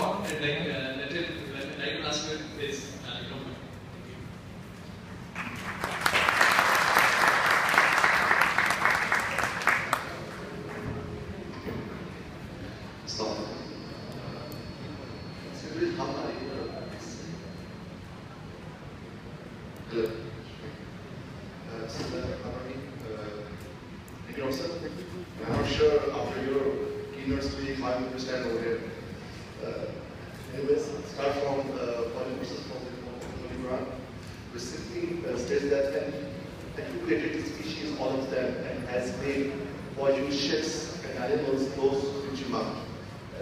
talk and let the last word is Roman. Stop. Hello. I'm not sure after your keynote speech how you understand over here. Anyways, start from polymersis from the Quran, which simply states that an created species, all of them, and has made for you ships and animals those which you mount.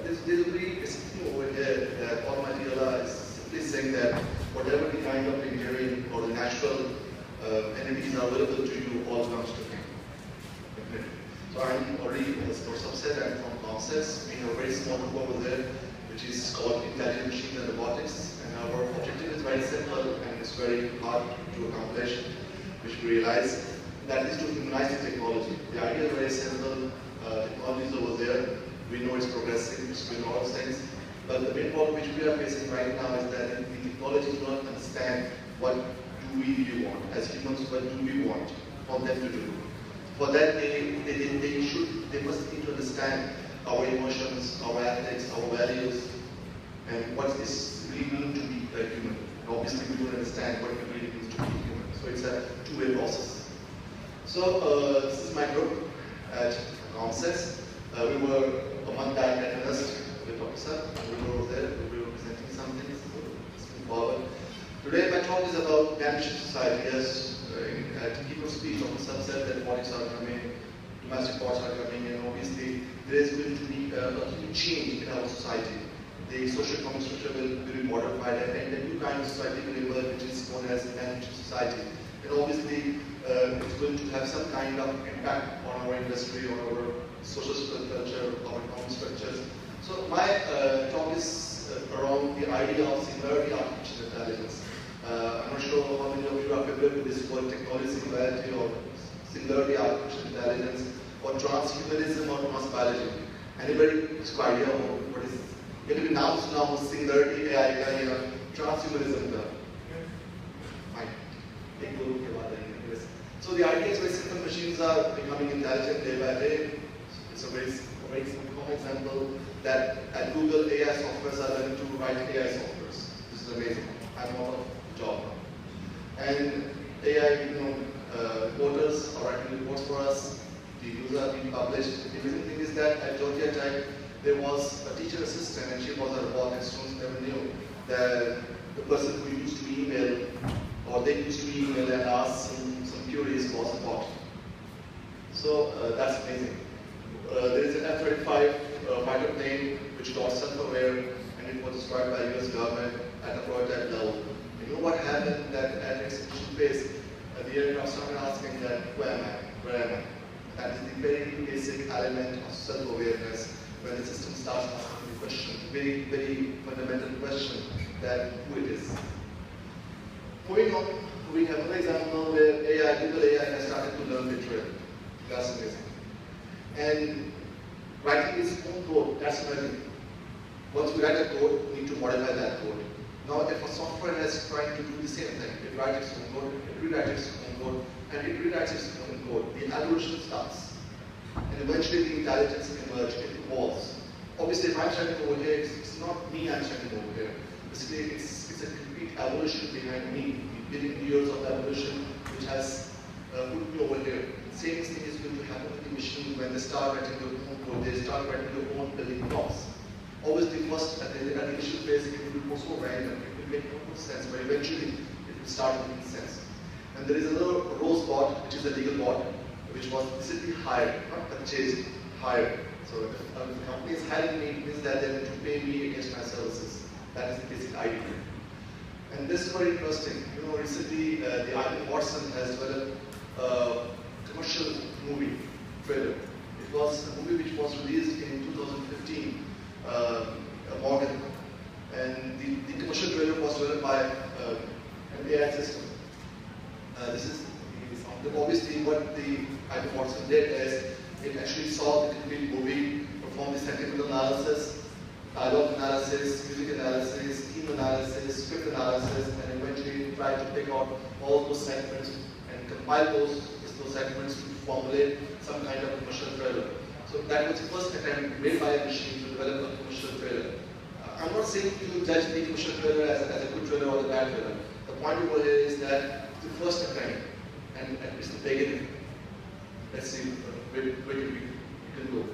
This delivery is over here that Almighty Allah is simply saying that whatever the kind of engineering or the natural entities are available to you all comes to Him. So I'm already for subset and from concepts. We have a very small group over there, which is called intelligent machines and robotics. And our objective is very simple and it's very hard to accomplish, which we realize that is to humanize the technology. The idea is very simple. Technology is over there. We know it's progressing, it's doing a lot of things. But the main problem which we are facing right now is that the technology does not understand what do we really want. As humans, what do we want for them to do? For that, they must need to understand our emotions, our ethics, our values, and what this really means to be a human. And obviously, we don't understand what it really means to be human. So it's a two-way process. So this is my group at Concepts. We were a month back at NST with Dr. Sir. We were over there. We were presenting something. So let's move forward. Today, my talk is about ambitious society. Yes, at keynote speech, Dr. Sir said that politics are coming, domestic wars are coming, and obviously there is going to be a huge change in our society. The socio-economic structure will be modified, and a new kind of society will emerge, which is known as an ambitious society. And obviously, it's going to have some kind of impact on our industry, on our social culture, our economic structures. So my talk is around the idea of singularity artificial intelligence. I'm not sure how many of you are familiar with this word technology singularity or singularity artificial intelligence or transhumanism or transbiology. Anybody has an idea of what is it? It now singularity AI का transhumanism का. Fine. So the idea is very simple. Machines are becoming intelligent day by day. It's a very common example that at Google AI softwares are learning to write AI softwares. This is amazing. I'm out of job. And AI, reporters are writing reports for us. The news are being published. The amazing thing is that at Georgia Tech, there was a teacher assistant, and she was a robot, and students never knew that the person who used to email, or they used to email and ask some queries was a bot. So that's amazing. There is an F-35 fighter plane which got self-aware, and it was destroyed by the US government at a prototype level. You know what happened? That at its initial phase, the aircraft started asking that, where am I? Where am I? That is the very basic element of self-awareness when the system starts asking the question, very, very fundamental question that who it is. Moving on, we have another example where Google AI has started to learn literally. That's amazing. And writing its own code, that's amazing. Once we write a code, we need to modify that code. Now, if a software is trying to do the same thing, it writes its own code, it rewrites its own code, and it rewrites its own code, the evolution starts. And eventually the intelligence emerges, it evolves. Obviously, if I'm standing over here, it's not me I'm standing over here. Basically, it's a complete evolution behind me, the billion years of evolution which has put me over here. The same thing is going to happen with the machine when they start writing their own code, they start writing their own building blocks. Obviously, first at the initial phase, it will be so random, it will make no sense, but eventually it will start making sense. And there is another rose bot, which is a legal bot, which was basically hired, not purchased, hired. So if the company is hiring me, it means that they're going to pay me against my services. That is the basic idea. And this is very interesting. Recently the IBM Watson has developed a commercial movie trailer. It was a movie which was released in 2015, Morgan. And the commercial trailer was developed by an AI system. This is obviously what the IBM Watson did is it actually saw the complete movie, performed the sentimental analysis, dialogue analysis, music analysis, theme analysis, script analysis, and eventually try to pick out all those segments and compile those segments to formulate some kind of commercial trailer. So that was the first attempt made by a machine to develop a commercial trailer. I'm not saying to judge the commercial trailer as a good trailer or a bad trailer. The point over here is that it's the first attempt, and it's the beginning. Let's see where we can go.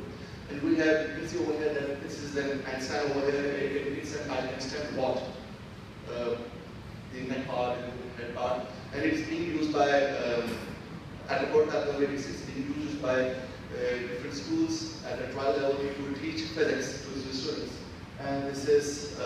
And we have, you can see over here that this is an Einstein over here. It's an Einstein bot, the neck part and the head part, and it's being used by at the board level. It's being used by different schools at the trial level to teach physics to the students. And this is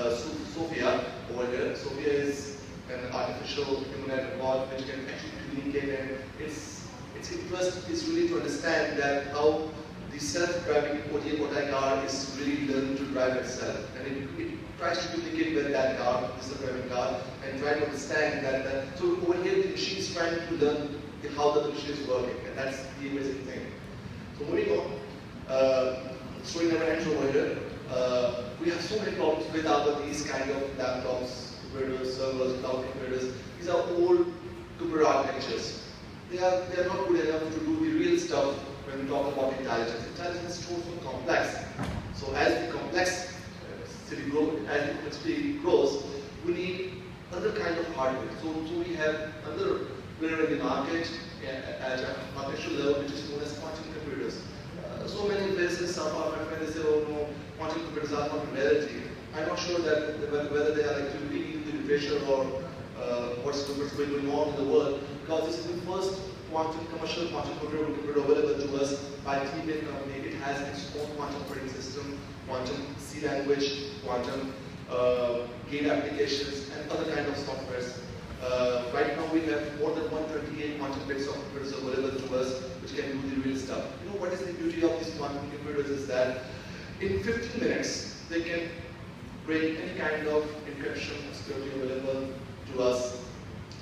Sophia over here. Sophia is an artificial humanoid bot which can actually communicate, and its interest is really to understand that how the self-driving OTA car is really learning to drive itself. And it tries to communicate with that car, the self-driving car, and try to understand that. So over here the machine is trying to learn how the machine is working, and that's the amazing thing. So moving on, story never ends over here. We have so many problems with these kind of laptops, computers, servers, cloud computers. These are old computer architectures. They are not good enough to do the real stuff when we talk about intelligence. Intelligence is so complex. So as the complexity grows, we need other kind of hardware. So we have another player in the market at an architectural level, which is known as quantum computers. So many places, some of my friends say, oh no, quantum computers are not reality. I'm not sure that whether they are actually in the literature or what's going on in the world, because this is the first commercial quantum computer available to us by a CPEC company. It has its own quantum operating system, quantum C language, quantum gate applications, and other kind of softwares. Right now we have more than 128 quantum bits of computers available to us which can do the real stuff. You know what is the beauty of these quantum computers is that in 15 minutes they can break any kind of encryption security available to us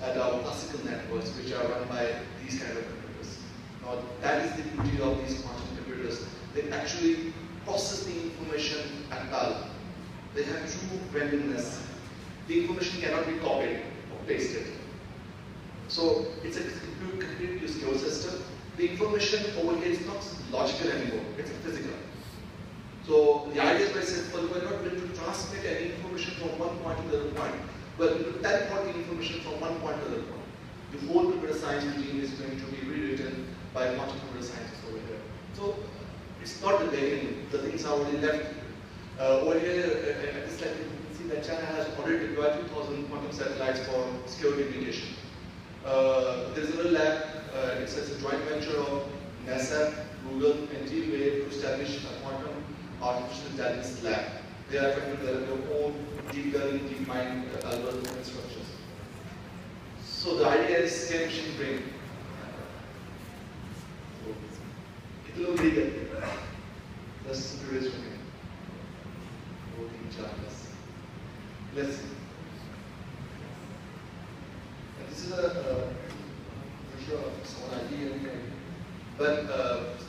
at our classical networks which are run by these kind of computers. Now that is the beauty of these quantum computers. They actually process the information at parallel. They have true randomness. The information cannot be copied or pasted. So it's a completely secure system. The information over here is not logical anymore, it's physical. So the idea is very simple. We're not going to transmit any information from one point to the other point, but we will teleport the information from one point to the other point. The whole computer science regime is going to be rewritten by quantum computer scientists over here. So it's not the beginning, the things are already left. Over here at this level, you can see that China has already deployed 2,000 quantum satellites for security communication. There's another lab, it's a joint venture of NASA, Google, and TWA to establish a quantum artificial intelligence lab. They are trying to develop their own deep learning, deep mind algorithms and structures. So the idea is same machine brain. कितने लोग read it? 10 students from here. 14 charts. Let's see. And this is a sure some idea, but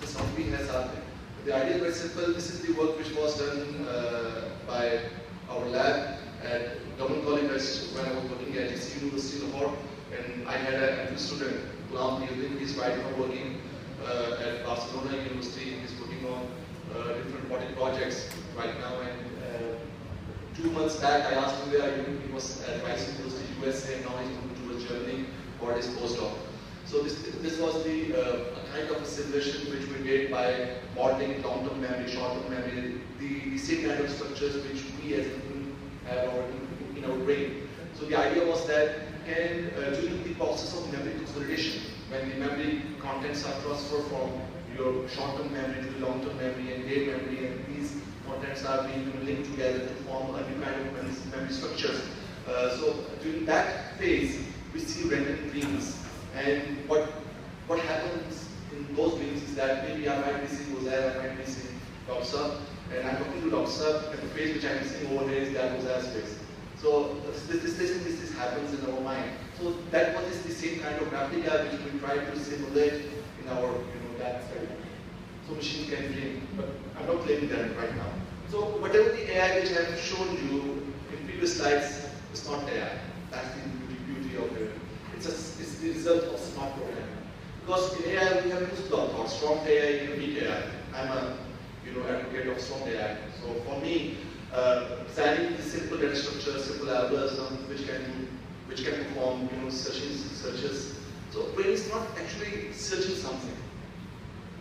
the summary has happened. The idea is very simple. This is the work which was done by our lab at Government College when I was working at CIIT Lahore, and I had a student, he's right now working at Barcelona University. He's working on different robotic projects right now. And 2 months back, I asked him where are you. He was at Rice University, USA, and now he's moving towards Germany for his postdoc. So this was the a kind of a simulation which we did by modeling long-term memory, short-term memory, the same kind of structures which we as people have in our brain. So the idea was that during the process of memory consolidation, when the memory contents are transferred from your short-term memory to the long-term memory and day memory, and these contents are being linked together to form a new kind of memory structures. So during that phase, we see random dreams. And what happens in those dreams is that maybe I might be seeing Rosaire, I might be seeing Dr. and I'm talking to Dr. and the face which I'm seeing over here is that Rosaire's face. So this happens in our mind. So that was the same kind of replica which we try to simulate in our that study. So machines can dream, but I'm not claiming that right now. So whatever the AI which I have shown you in previous slides is not AI. That's the beauty of it. It's the result of smart programming. Because in AI we have used a lot of strong AI and weak AI. I'm a advocate of strong AI. So for me, designing the simple data structure, simple algorithm which can perform searches. So brain is not actually searching something.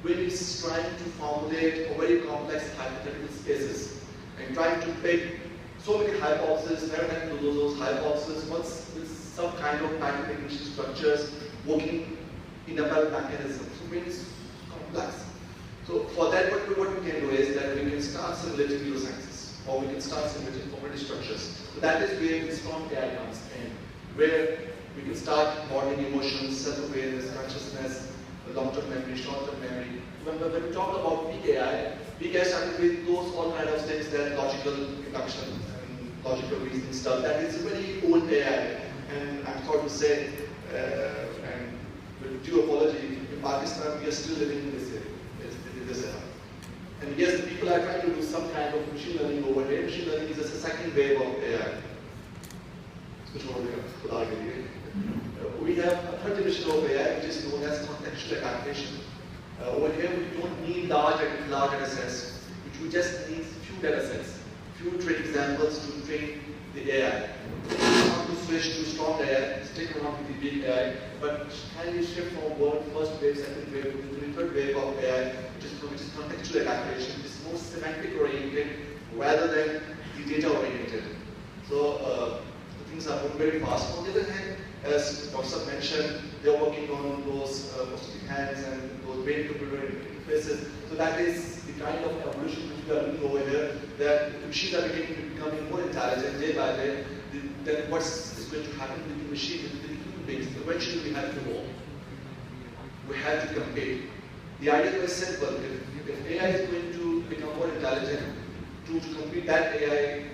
Brain is trying to formulate a very complex hypothetical spaces and trying to pick so many hypotheses, verify those hypotheses, with some kind of pattern recognition structures working in a mechanism. So brain is complex. So for that, what we can do is that we can start simulating neurosciences, or we can start simulating cognitive structures. So that is where this strong AI comes in, where we can start modeling emotions, self-awareness, consciousness, long-term memory, short-term memory. When we talk about big AI started with those all kind of things, that logical induction and logical reasoning stuff. That is a very old AI, and I'm proud to say, and with due apology, in Pakistan we are still living in this era. And yes, people are trying to do some kind of machine learning over here. Machine learning is just a second wave of AI. We have a third division of AI, which is known as contextual adaptation. Over here, we don't need large data sets, which we just need few data sets, few training examples to train the AI. We want to switch to strong AI, stick around with the big AI, but can we shift from first wave, second wave, to the third wave of AI, which is contextual adaptation, which is more semantic oriented rather than the data oriented. So the things are moving very fast. On the other hand, as Dr. mentioned, they're working on those prosthetic hands and those brain-computer interfaces. So that is the kind of evolution which we are looking over here, that the machines are becoming more intelligent day by day. Then what's going to happen with the machine, with the human beings? Eventually we have to evolve. We have to compete. The idea is very simple. If AI is going to become more intelligent, to compete that AI,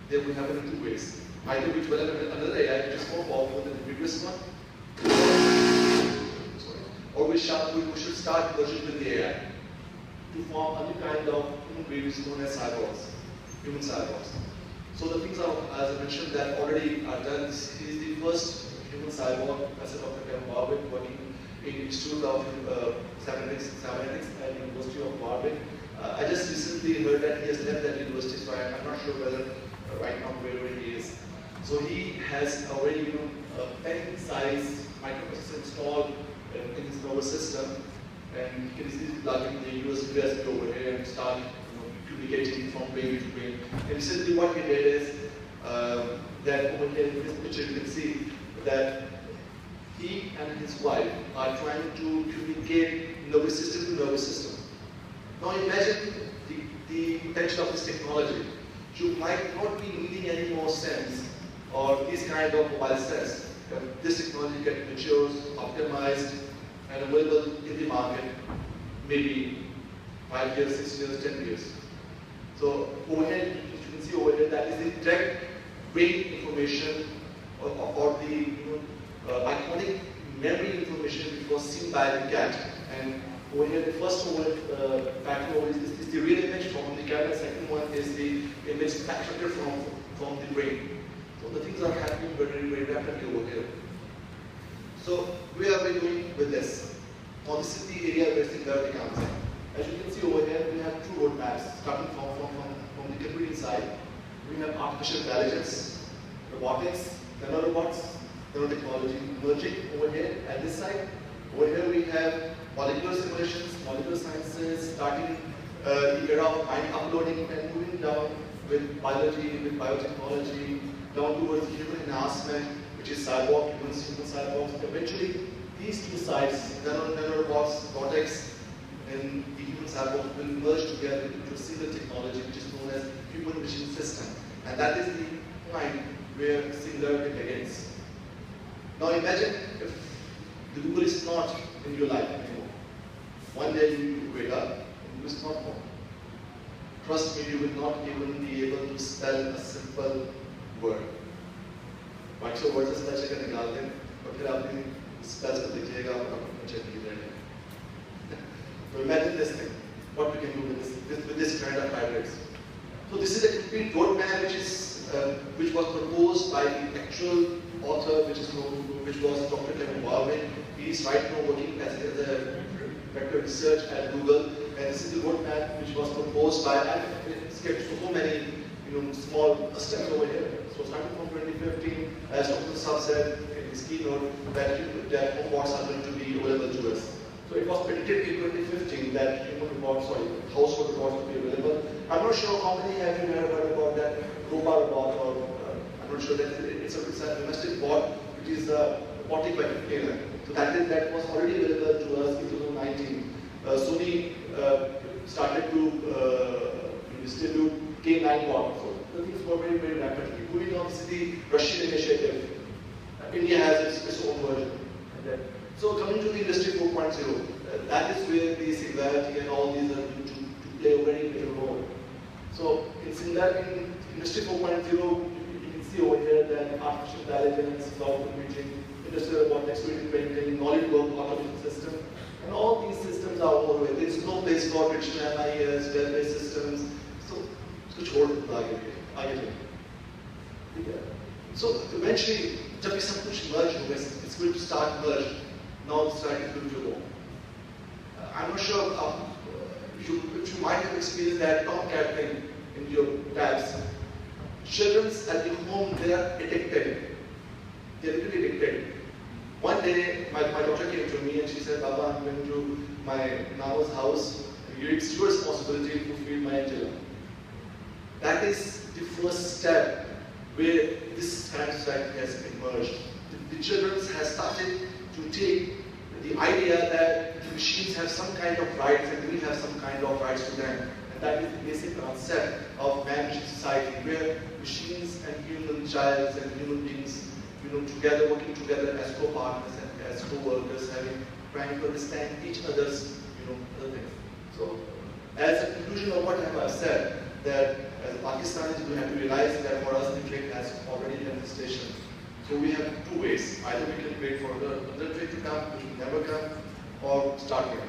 then we have it in two ways. Either we develop another AI which is more powerful than the previous one, or we should start merging with the AI to form a new kind of human beings known as cyborgs, human cyborgs. So the things are, as I mentioned, that already are done. This is the first human cyborg, Professor Dr. Kevin Warwick, working in Institute of Cybernetics at the University of Warwick. I just recently heard that he has left that university, so I'm not sure whether right now where he is. So he has already a pen-sized microprocessor installed in his nervous system, and he can easily plug in the USB over here and start communicating from brain to brain. And recently what he did is that over here in this picture you can see that he and his wife are trying to communicate nervous system to nervous system. Now imagine the potential of this technology. You might not be needing any more sense or these kind of mobile sets. This technology gets matured, optimized, and available in the market maybe 5 years, 6 years, 10 years. So over here, you can see over here, that is the direct brain information or the iconic memory information which was seen by the cat. And over here, the first pattern is the real image from the cat, and the second one is the image captured from the brain. So the things are happening very, very rapidly over here. So where are we going with this? Now this is the area where Singularity comes in. As you can see over here, we have two roadmaps starting from the computing side. We have artificial intelligence, robotics, nanorobots, nanotechnology merging over here at this side. Over here we have molecular simulations, molecular sciences, starting the era of mind uploading and moving down with biology, with biotechnology, down towards human enhancement, which is cyborg, human cyborgs. Eventually, these two sides, nanorobots, robotics, and the human cyborgs will merge together into a single technology, which is known as human machine system. And that is the point where Singularity begins. Now imagine if the Google is not in your life anymore. One day you wake up and Google is not more. Trust me, you will not even be able to spell a simple word. 500 words से spell checker निकाल दें और फिर आप spells को देखिएगा और आप check कीजिएगा. So imagine this thing, what we can do with this kind of hybrids. So this is a complete roadmap which was proposed by the actual author, which was Dr. Kevin Warwick. He is right now working as a director of research at Google, and this is the roadmap which was proposed by. I've skipped so many small steps over here. So starting from 2015, as Dr. Saab said in his keynote, that home bots are going to be available to us. So it was predicted in 2015 that household robots would be available. I'm not sure how many have you heard about that robot bot, or I'm not sure that it's a domestic bot which is a robotic vacuum cleaner. So that was already available to us in 2019. Sony started to distribute K9 bot. So the things were very, very rapidly. Moving on to the Russian initiative. India has its own version. So coming to the Industry 4.0, that is where the Singularity and all these are going to play a very major role. So in Industry 4.0, you can see over here that artificial intelligence, cloud computing, industrial robotics, 3D printing, knowledge work, automation system, and all these systems are all over. There is no place for traditional MIS, web-based systems. So कुछ और आगे So eventually, जब ये सब कुछ merge होगा, it's going to start merge. Now it's going to go. I'm not sure if you might have experienced that Tomcat thing in your tabs. Children at the home, they are addicted. They are really addicted. One day, my daughter came to me and she said, Baba, I'm going to my Nana's house. It's your responsibility to feed my Angela. That is the first step where this kind of society has emerged. The children have started to take the idea that the machines have some kind of rights and we have some kind of rights to them. And that is the basic concept of man-machine society, where machines and human childs and human beings, together, working together as co-partners and as co-workers, trying to understand each other's, other things. So, as a conclusion of what I have said, that as Pakistanis, we have to realize that for us, the trade has already left the station. So we have two ways. Either we can wait for another trade to come, which will never come, or start here.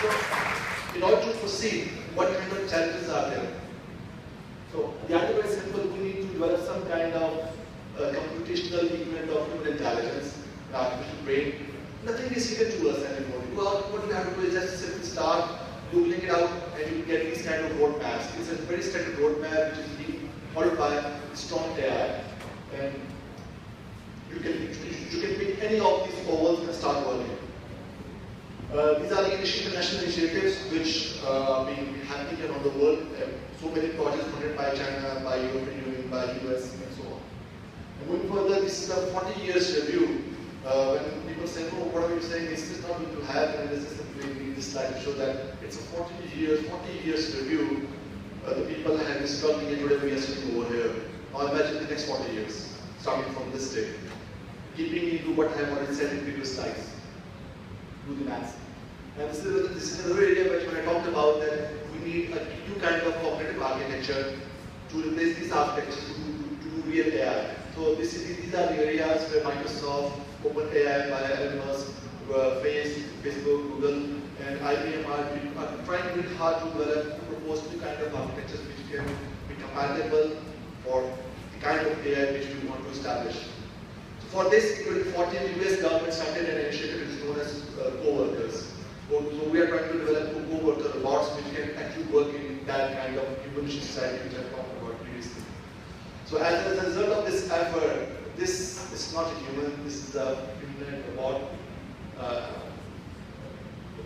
So, in order to proceed, what kind of challenges are there? So, the idea is simple. We need to develop some kind of computational equivalent of human intelligence, artificial brain. Nothing is hidden to us anymore. Well, what you have to do is just simply start Googling it out, and you get these kind of roadmaps. It's a very standard roadmap which is being followed by strong AI, and you can pick any of these ovals and start working. These are the international initiatives which are being happening around the world. So many projects funded by China, by European Union, by US, and so on. And moving further, this is a 40 years review. When people say, oh, what are you saying? This is not going to happen, and this is simply this slide to show that it's a 40 years review. The people have been struggling, and today we are sitting over here. Now imagine the next 40 years, starting from this day. Keeping into what I have already said in previous slides. Do the maths. And this is another area which when I talked about that we need a new kind of cognitive architecture to replace these architectures to do real AI. So these are the areas where Microsoft, OpenAI, by Elon Musk, Facebook, Google, and IBM are trying really hard to develop, propose new kind of architectures which can be compatible for the kind of AI which we want to establish. So for this, in 2014, the US government started an initiative which is known as co-workers. So we are trying to develop co-worker robots which can actually work in that kind of human society which I talked about previously. So as a result of this effort, this is not a human, this is a human robot.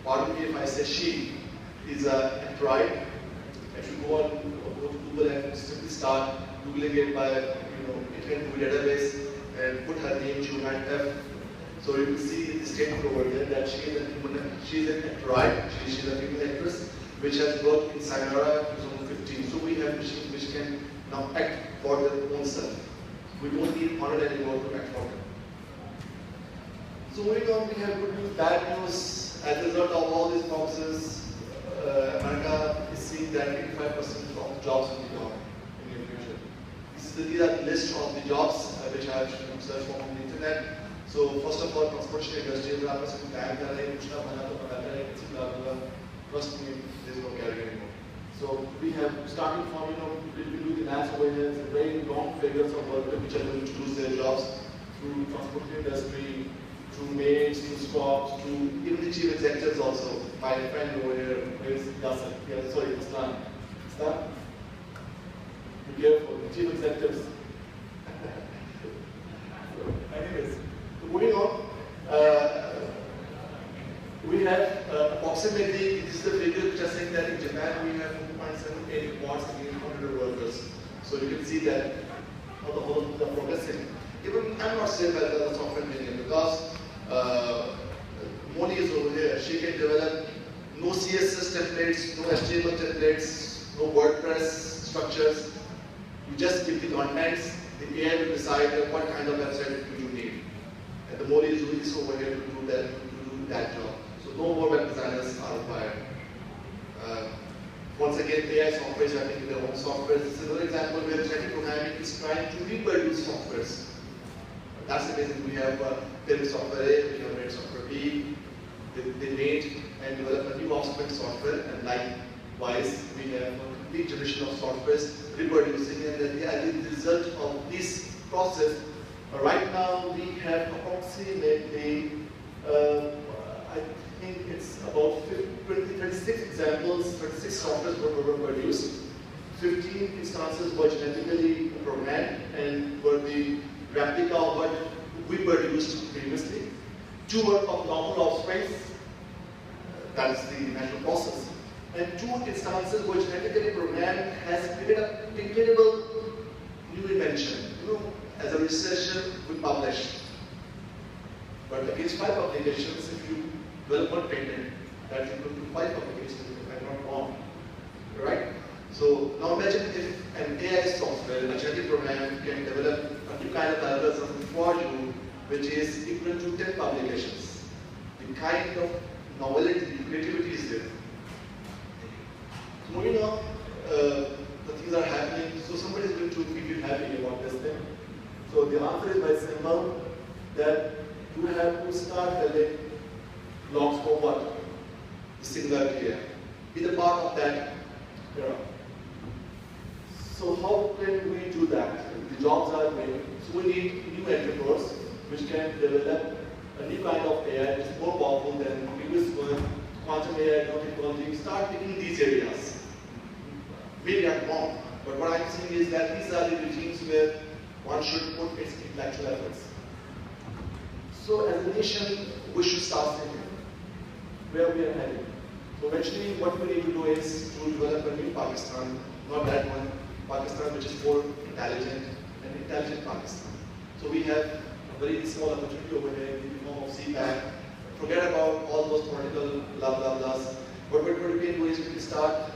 Pardon me if I say she is an android. If you go to Google and simply start Googling it by, it can do a database and put her name, she might have. So you will see the statement over there that she is an android, she is a female actress, which has worked in Sayonara 2015. So we have machines which can now act for their own self. We don't need Honor anymore to act for them. So moving on, we have good news, bad news. As a result of all these promises, America is seeing that 85% of the jobs will be gone in the near future. These are the list of the jobs which I have searched for on the internet. So first of all, transportation industry, Trust me, there's no carrier anymore. So we have starting from, we do the maths over here, very long figures of workers which are going to lose their jobs through transportation industry, through maids, through squads, through even the chief executives also. My friend over here, where's Yasser? Yeah, sorry, Islam. Islam? Be careful, the chief executives. Anyways, moving on. We have approximately, this is the figure which are saying that in Japan we have 2.78 reports against 100 workers. So you can see that how the whole the progressing. Even I'm not saying that the software engineer because Moni is over here. She can develop no CSS templates, no HTML templates, no WordPress structures. You just give the contents. The AI will decide what kind of website you need. And the Moni is really over here to do that job. So no more web designers are required. Once again, AI software is writing their own software. This is another example where genetic programming is trying to reproduce softwares. That's the reason we have parent software A, we have parent software B. They made and developed a new offspring software, and likewise, we have a complete generation of softwares reproducing, and as a result of this process, right now we have approximately, I think it's about 36 examples, 36 softwares were produced. 15 instances were genetically programmed and were the replica of what we produced previously. 2 were of normal offspring, that is the natural process. And 2 instances were genetically programmed has created an incredible new invention. As a researcher, we published. But against 5 publications, if you develop one patent, that you go to 5 publications, if I'm not wrong. Right? So now imagine if an AI software, a genetic program, can develop a new kind of algorithm for you, which is equal to 10 publications. The kind of novelty, creativity is there. So moving on, the things are happening. So somebody is going to keep you happy about this thing. So the answer is very simple, that you have to start building blocks for what? The Singularity here. Be the part of that era. So how can we do that? The jobs are made. So we need new entrepreneurs which can develop a new kind of AI which is more powerful than the previous one. Quantum AI, nanotechnology, start picking these areas. Maybe I'm wrong, but what I'm saying is that these are the regimes where one should put its intellectual efforts. So as a nation, we should start thinking where we are heading. So eventually what we need to do is to develop a new Pakistan, not that one, Pakistan which is more intelligent, and intelligent Pakistan. So we have a very small opportunity over here in the form of CPEC. Forget about all those political blah blah blahs. But what we can do is we can start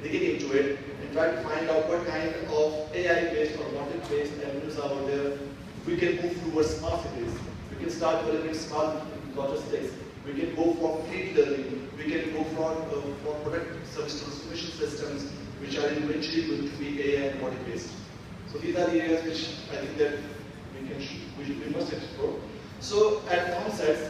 digging into it and try to find out what kind of AI-based or robotic-based avenues are out there. We can move towards smart cities. We can start developing smart logistics. We can go for fleet learning. We can go for product service transformation systems, which are eventually going to be AI and robotic-based. So these are the areas which I think that we must explore. So at Onsets,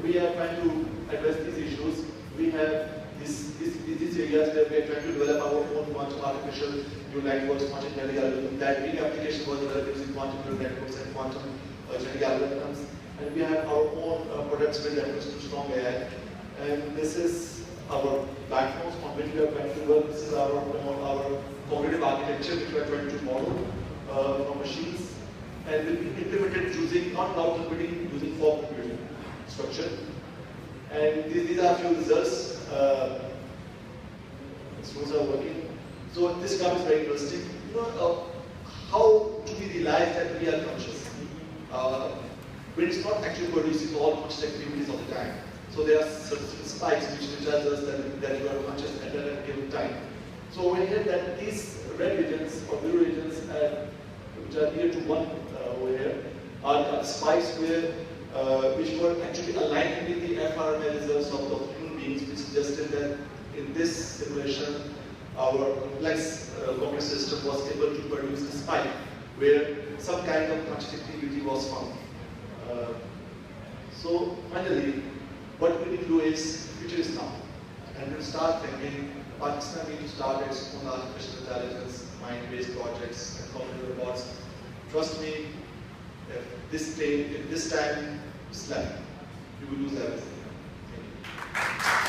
we are trying to address these issues. We have these areas where we are trying to develop our own quantum artificial neural networks, quantum genetic algorithms. That big application was developed using quantum neural networks and quantum genetic algorithms. And we have our own products with reference to strong AI. And this is our platforms on which we are trying to work. This is our cognitive architecture which we are trying to model from machines. And will be implemented using not cloud computing, using fog computing structure. And these are a few results. Students are working. So this graph is very interesting. How do we realize that we are conscious? When it's not actually producing all conscious activities all the time. So there are certain spikes which tells us that you are conscious at a given time. So we hear that these red regions or blue regions, which are near to 1 over here, are spikes which were actually aligned with the FRML results of the human beings, which suggested that in this simulation, our complex cognitive system was able to produce a spike where some kind of conscious activity was found. So finally, what we need to do is, future is now. and will start thinking, Pakistan needs to start its own artificial intelligence, mind-based projects, and cognitive robots. Trust me, if this time is left, you will lose everything. Thank you.